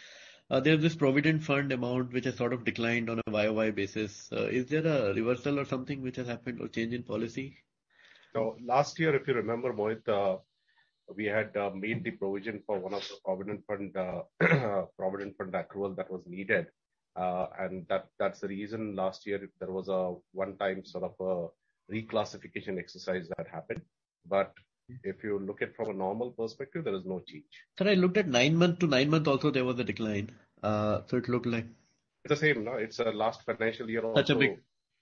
there's this provident fund amount which has sort of declined on a YOY basis. Is there a reversal or something which has happened or change in policy? So last year, if you remember, Mohit, we had made the provision for one of the provident fund accrual that was needed, and that's the reason last year there was a one-time sort of a reclassification exercise that happened. But if you look at from a normal perspective, there is no change. Sir, I looked at 9 month to 9 month also there was a decline. So it looked like it's the same, no? It's a last financial year also. Such a big.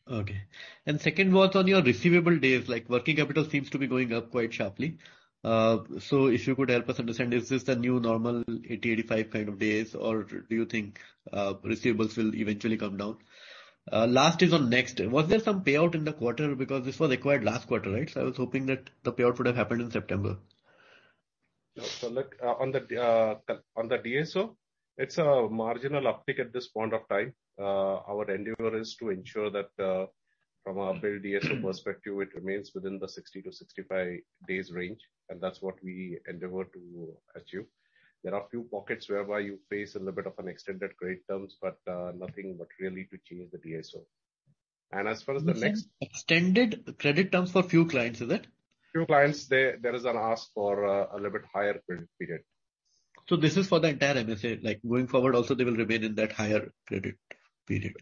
Okay. And second was on your receivable days, like working capital seems to be going up quite sharply. So if you could help us understand, is this the new normal 80-85 kind of days, or do you think receivables will eventually come down? Last is on Next. Was there some payout in the quarter because this was acquired last quarter, right? So I was hoping that the payout would have happened in September. No, so look, on the DSO, it's a marginal uptick at this point of time. Our endeavor is to ensure that from a bill DSO perspective, it remains within the 60 to 65 days range, and that's what we endeavor to achieve. There are a few pockets whereby you face a little bit of an extended credit terms, but nothing but really to change the DSO. And as far as the next extended credit terms for few clients, is it? Few clients, there is an ask for a little bit higher credit period. So this is for the entire MSA, like going forward also they will remain in that higher credit period.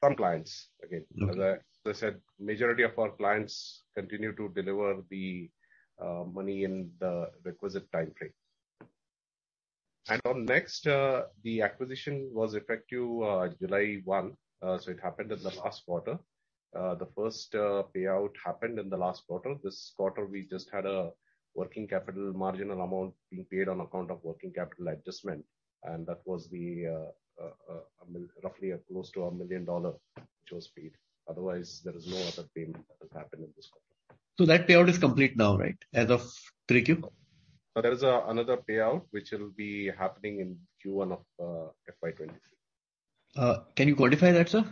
Some clients, again, Okay. as I said, majority of our clients continue to deliver the money in the requisite time frame. And on Next, the acquisition was effective July 1, so it happened in the last quarter. The first payout happened in the last quarter. This quarter, we just had a working capital marginal amount being paid on account of working capital adjustment, and that was the roughly close to $1 million which was paid. Otherwise, there is no other payment that has happened in this quarter. So that payout is complete now, right? As of 3Q? So there is another payout which will be happening in Q1 of FY23. Can you quantify that, sir?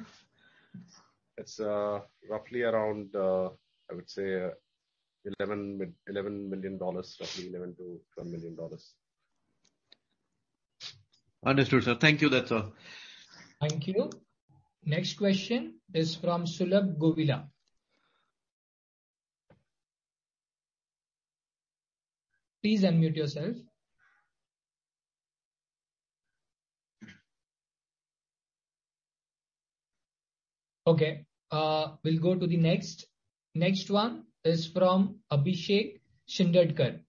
It's roughly around, I would say, $11 million, roughly $11 to $12 million. Understood, sir. Thank you. That's all. Thank you. Next question is from Sulabh Govila. Please unmute yourself. Okay. We'll go to the next. Next one is from Abhishek Shindadkar.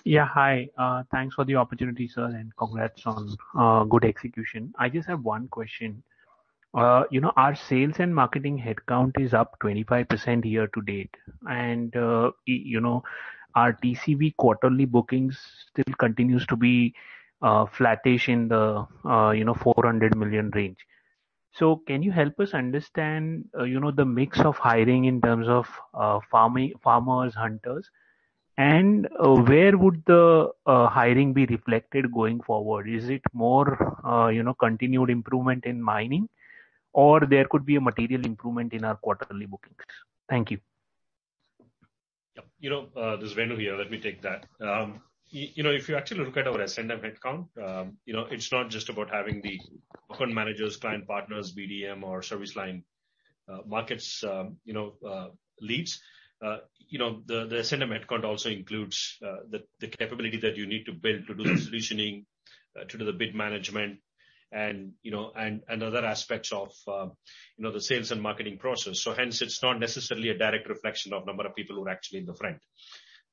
Yeah, hi. Thanks for the opportunity, sir, and congrats on good execution. I just have one question. Our sales and marketing headcount is up 25% year to date, and our TCV quarterly bookings still continues to be flattish in the 400 million range. So can you help us understand the mix of hiring in terms of farmers, hunters, and where would the hiring be reflected going forward? Is it more continued improvement in mining, or there could be a material improvement in our quarterly bookings? Thank you. This is Venu here. Let me take that. If you actually look at our S&M headcount, it's not just about having the account managers, client partners, BDM, or service line markets, leads. The S&M headcount also includes the capability that you need to build to do the solutioning, to do the bid management, and other aspects of the sales and marketing process. So hence, it's not necessarily a direct reflection of number of people who are actually in the front.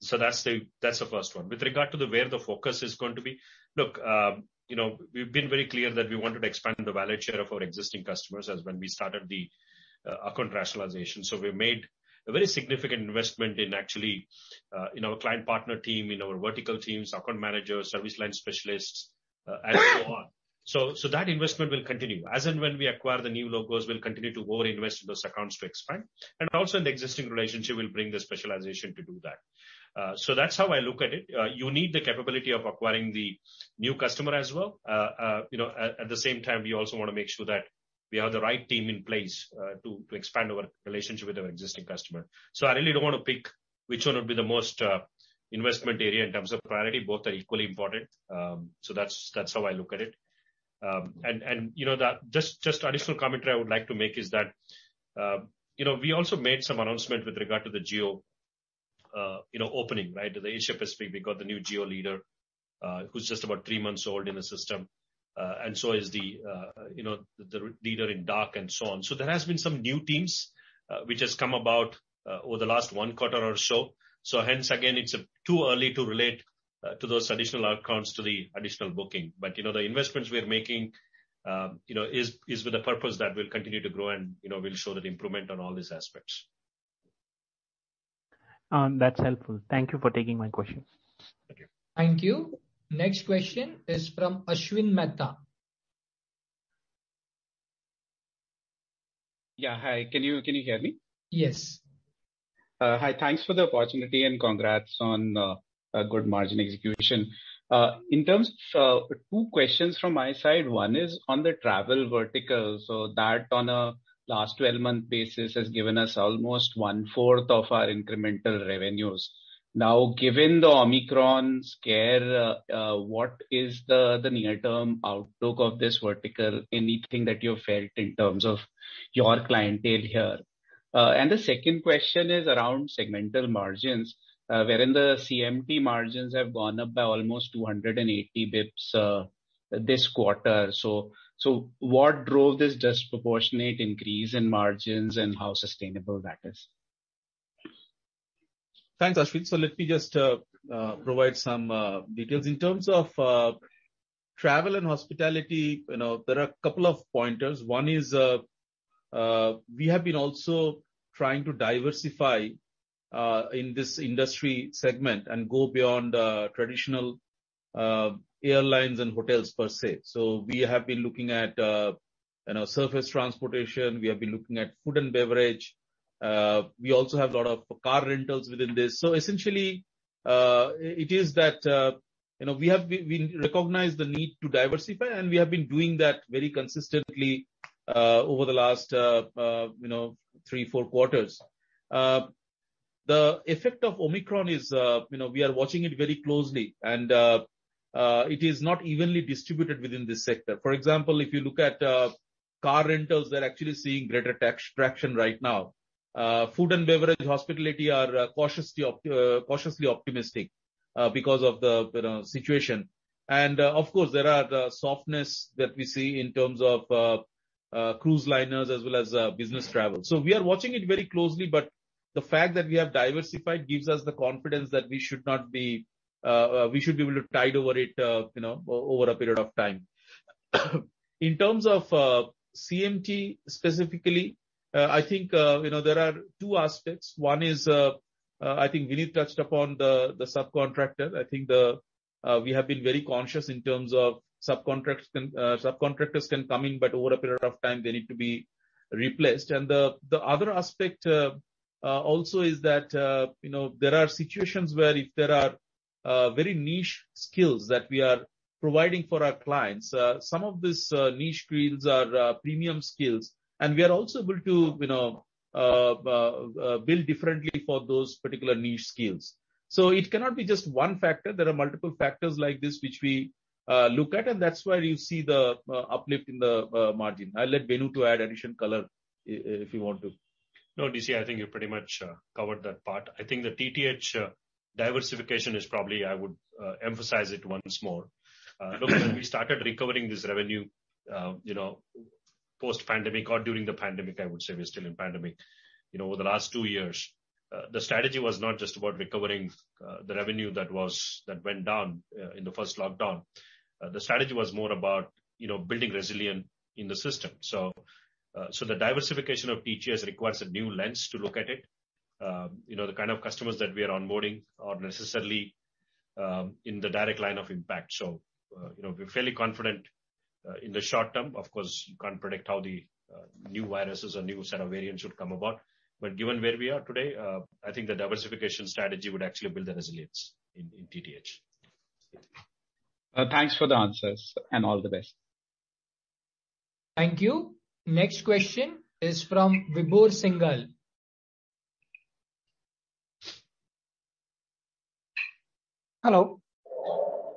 So that's the first one. With regard to where the focus is going to be, look, we've been very clear that we wanted to expand the value share of our existing customers as when we started the account rationalization. So we made a very significant investment in actually in our client partner team, in our vertical teams, account managers, service line specialists, and so on. So that investment will continue. As and when we acquire the new logos, we'll continue to over-invest in those accounts to expand. And also in the existing relationship, we'll bring the specialization to do that. So that's how I look at it. You need the capability of acquiring the new customer as well. At the same time, we also want to make sure that we have the right team in place to expand our relationship with our existing customer. So I really don't want to pick which one would be the most investment area in terms of priority. Both are equally important. So that's how I look at it. That just additional commentary I would like to make is that we also made some announcement with regard to the geo opening, right? The Asia Pacific, we got the new geo leader who's just about 3 months old in the system, and so is the leader in DACH and so on. So there has been some new teams which has come about over the last 1 quarter or so. So hence again, it's too early to relate to those additional outcomes to the additional booking. But the investments we're making is with the purpose that we'll continue to grow and we'll show that improvement on all these aspects. That's helpful. Thank you for taking my question. Thank you. Thank you. Next question is from Ashwin Mehta. Yeah, hi. Can you hear me? Yes. Hi, thanks for the opportunity and congrats on a good margin execution. In terms of two questions from my side, one is on the travel vertical. So that on a last 12-month basis has given us almost 1/4 of our incremental revenues. Now, given the Omicron scare, what is the near-term outlook of this vertical? Anything that you've felt in terms of your clientele here? And the second question is around segmental margins, wherein the CMT margins have gone up by almost 280 bips this quarter. So what drove this disproportionate increase in margins and how sustainable that is? Thanks, Ashwin. So let me just provide some details. In terms of travel and hospitality, there are a couple of pointers. One is we have been also trying to diversify in this industry segment and go beyond traditional airlines and hotels per se. So we have been looking at surface transportation. We have been looking at food and beverage. We also have a lot of car rentals within this. So essentially, it is that we recognize the need to diversify, and we have been doing that very consistently over the last 3-4 quarters. The effect of Omicron is we are watching it very closely, and it is not evenly distributed within this sector. For example, if you look at car rentals, they're actually seeing greater traction right now. Food and beverage, hospitality are cautiously optimistic because of the situation. And of course, there are the softness that we see in terms of cruise liners as well as business travel. So we are watching it very closely, but the fact that we have diversified gives us the confidence that we should be able to tide over it, over a period of time. In terms of CMT specifically, I think there are two aspects. One is I think Vineet touched upon the subcontractor. I think we have been very conscious in terms of subcontractors can come in, but over a period of time they need to be replaced. And the other aspect also is that there are situations where if there are very niche skills that we are providing for our clients, some of these niche skills are premium skills, and we are also able to build differently for those particular niche skills. So it cannot be just one factor. There are multiple factors like this which we look at, and that's why you see the uplift in the margin. I'll let Venu to add additional color if you want to. No, DC, I think you pretty much covered that part. I think the TTH diversification is probably, I would emphasize it once more. Look, when we started recovering this revenue, post-pandemic or during the pandemic, I would say we're still in pandemic, over the last 2 years, the strategy was not just about recovering the revenue that went down in the first lockdown. The strategy was more about, building resilience in the system. So the diversification of TTS requires a new lens to look at it. The kind of customers that we are onboarding are necessarily in the direct line of impact. So, we're fairly confident in the short term. Of course, you can't predict how the new viruses or new set of variants should come about. But given where we are today, I think the diversification strategy would actually build the resilience in TTH. Thanks for the answers and all the best. Thank you. Next question is from Vibhor Singhal. Hello.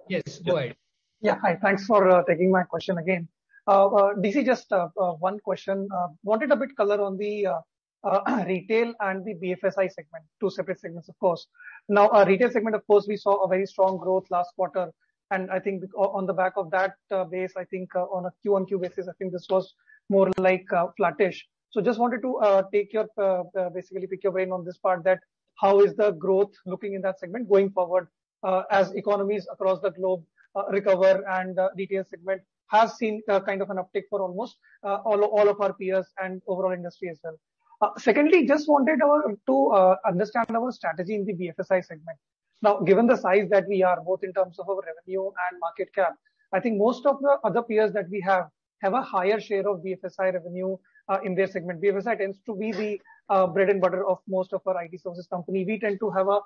Yes, go ahead. Yeah, hi. Thanks for taking my question again. DC, just one question. Wanted a bit color on the retail and the BFSI segment, two separate segments, of course. Now, retail segment, of course, we saw a very strong growth last quarter. And I think on the back of that base, I think on a Q-on-Q basis, I think this was more like flattish. So just wanted to basically pick your brain on this part, that how is the growth looking in that segment going forward as economies across the globe recover, and the retail segment has seen kind of an uptick for almost all of our peers and overall industry as well. Secondly, just wanted to understand our strategy in the BFSI segment. Now, given the size that we are, both in terms of our revenue and market cap, I think most of the other peers that we have a higher share of BFSI revenue in their segment. BFSI tends to be the bread and butter of most of our IT services company. We tend to have a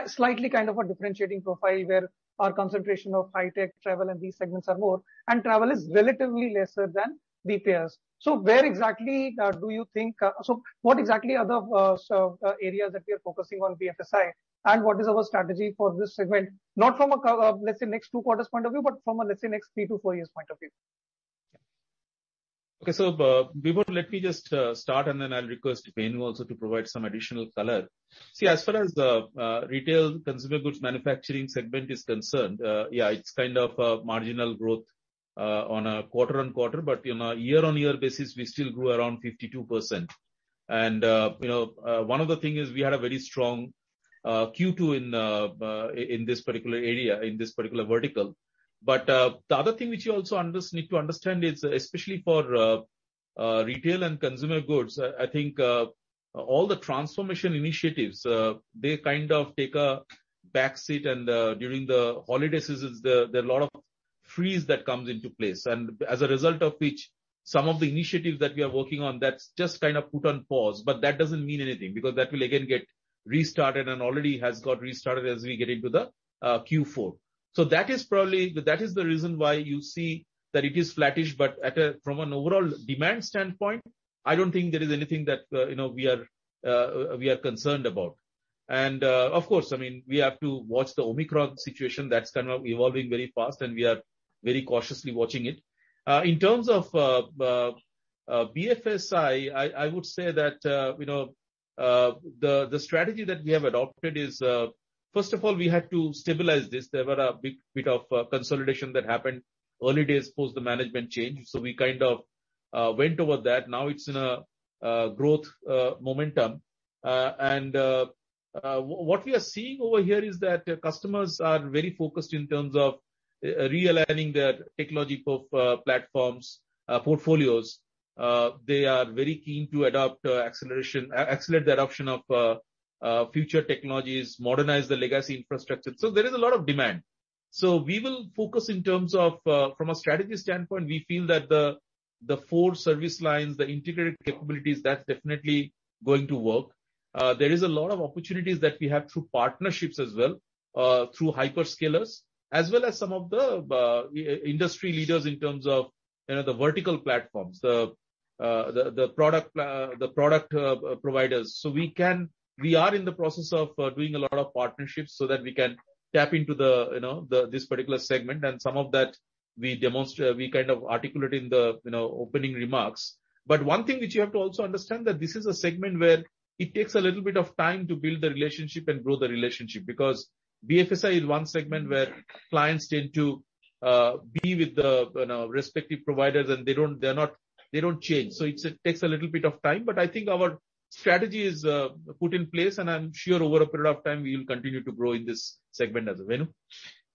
slightly kind of a differentiating profile where our concentration of high tech, travel, and these segments are more, and travel is relatively lesser than the peers. So where exactly do you think, so what exactly are the areas that we are focusing on BFSI, and what is our strategy for this segment, not from a, let's say, next 2 quarters point of view, but from a, let's say, next 3 to 4 years point of view? Okay, so Vibhor, let me just start, and then I'll request Venu also to provide some additional color. See, as far as the retail consumer goods manufacturing segment is concerned, yeah, it's kind of a marginal growth on a quarter-on-quarter, but on a year-on-year basis, we still grew around 52%. And one of the things is we had a very strong Q2 in this particular area, in this particular vertical. But the other thing which you also need to understand is, especially for retail and consumer goods, I think all the transformation initiatives, they kind of take a backseat, and during the holiday seasons, there are a lot of freeze that comes into place. And as a result of which, some of the initiatives that we are working on, that's just kind of put on pause, but that doesn't mean anything, because that will again get restarted, and already has got restarted as we get into the Q4. So that is the reason why you see that it is flattish, but from an overall demand standpoint, I don't think there is anything that we are concerned about. And of course, I mean, we have to watch the Omicron situation. That's kind of evolving very fast, and we are very cautiously watching it. In terms of BFSI, I would say that the strategy that we have adopted is, first of all, we had to stabilize this. There were a big bit of consolidation that happened early days post the management change. So we kind of went over that. Now it's in a growth momentum. What we are seeing over here is that customers are very focused in terms of realigning their technology platforms, portfolios. They are very keen to accelerate the adoption of future technologies, modernize the legacy infrastructure. So there is a lot of demand. So we will focus in terms of, from a strategy standpoint, we feel that the 4 service lines, the integrated capabilities, that's definitely going to work. There is a lot of opportunities that we have through partnerships as well, through hyperscalers, as well as some of the industry leaders in terms of the vertical platforms, the product providers. So we are in the process of doing a lot of partnerships so that we can tap into this particular segment, and some of that we kind of articulate in the opening remarks. But one thing which you have to also understand, that this is a segment where it takes a little bit of time to build the relationship and grow the relationship, because BFSI is one segment where clients tend to be with the respective providers, and they don't change. So it takes a little bit of time, but I think our strategy is put in place, and I'm sure over a period of time we will continue to grow in this segment as well. Venu?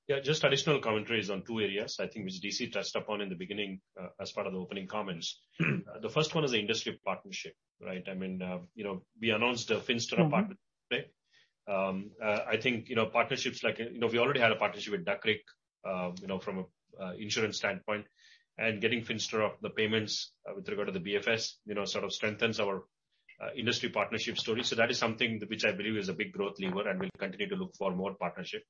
Yeah, just additional commentaries on 2 areas, I think, which DC touched upon in the beginning as part of the opening comments. The first one is the industry partnership, right? I mean, we announced a Finstera partnership today. I think, partnerships like, we already had a partnership with Duck Creek, from an insurance standpoint, and getting Finstera the payments with regard to the BFS, sort of strengthens our industry partnership story. So that is something which I believe is a big growth lever, and we'll continue to look for more partnership.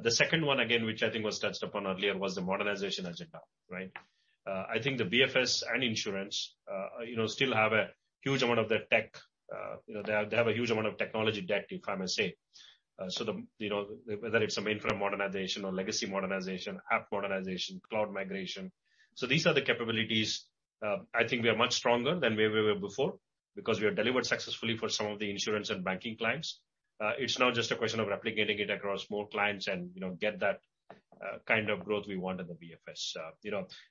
The second one, again, which I think was touched upon earlier, was the modernization agenda, right? I think the BFS and insurance, still have a huge amount of their tech, they have a huge amount of technology debt, if I may say. So whether it's a mainframe modernization or legacy modernization, app modernization, cloud migration. So these are the capabilities. I think we are much stronger than where we were before, because we have delivered successfully for some of the insurance and banking clients. It's now just a question of replicating it across more clients and, get that kind of growth we want in the BFS.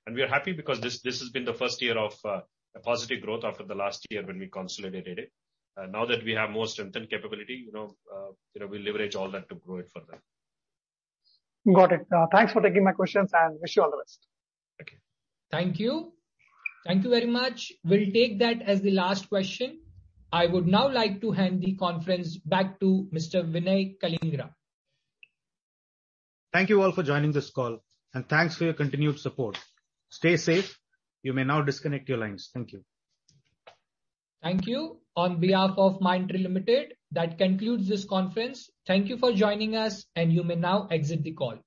And we are happy because this has been the first year of a positive growth after the last year when we consolidated it. Now that we have more strengthened capability, we leverage all that to grow it further. Got it. Thanks for taking my questions, and wish you all the best. Okay. Thank you. Thank you very much. We'll take that as the last question. I would now like to hand the conference back to Mr. Vinay Kalingra. Thank you all for joining this call, and thanks for your continued support. Stay safe. You may now disconnect your lines. Thank you. Thank you. On behalf of Mindtree Limited, that concludes this conference. Thank you for joining us, and you may now exit the call.